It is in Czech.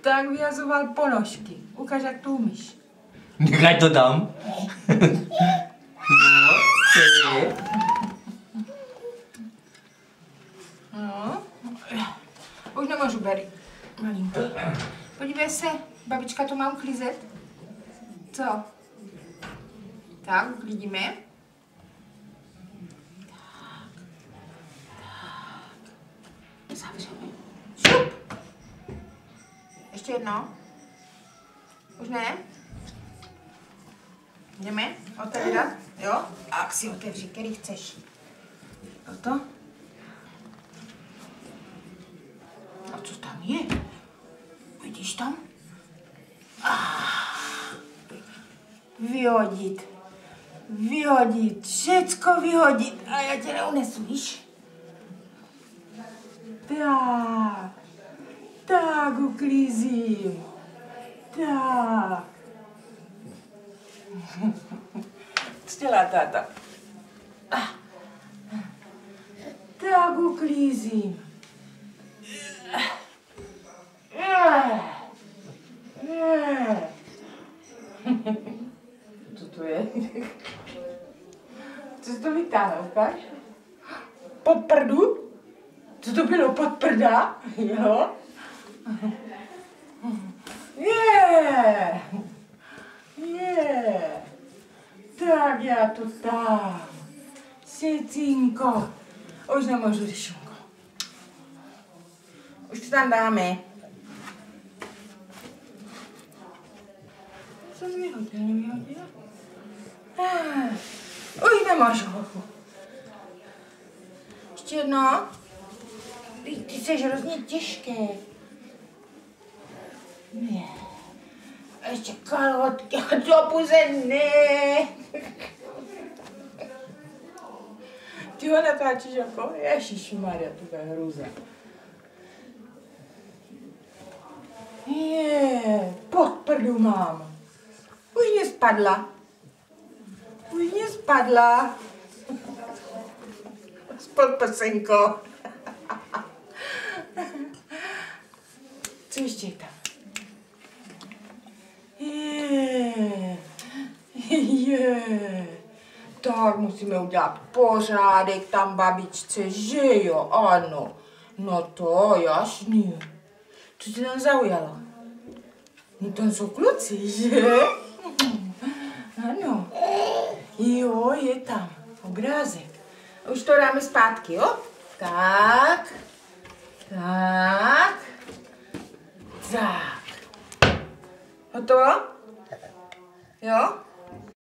Tak vyhazoval ponožky. Ukaž, jak to umíš. Nechaj to tam. No. Už nemůžu, Barry. Malinko. Podívej se, babička to má uklízet. Co? Tak, uklidíme. Tak. Zavřeme. Šup! Ještě jedno. Už ne? Jdeme otevírat? Jo? A si otevři, který chceš. Toto? A co tam je? Vidíš tam? Vyhodit. Vyhodit. Všecko vyhodit. A já tě neunesu, víš? Tak. Tak uklízím. Tak. Co dělá táta? Tak uklízím. Co to je? Co jsi to vytáhl, ukáž? Pod prdu? Co to bylo, pod prda? Jo? Tak já to tam. Cicínko. Už nemůžu, Ryšunko. Už to tam dáme. Co jsi vyhodil, nevyhodil? Už nemůžu, hochu. Ještě jedno. Ty jsi hrozně těžké. Ne. A ještě kalhotky a do puze, ne. Ty ho natáčíš jako? Ježišmarja, to je hruza. Pod prdu mám. Už mě spadla. Už mě spadla. Spod prsenko. Co ještě je tam? Tak musíme udělat pořádek tam babičce, že jo? Ano. No to jasný. Co tě tam zaujalo? No tam jsou kluci, že? Ano. Jo, je tam obrázek. Už to dáme zpátky, jo? Tak. Tak. Tak. Hotovo? Jo?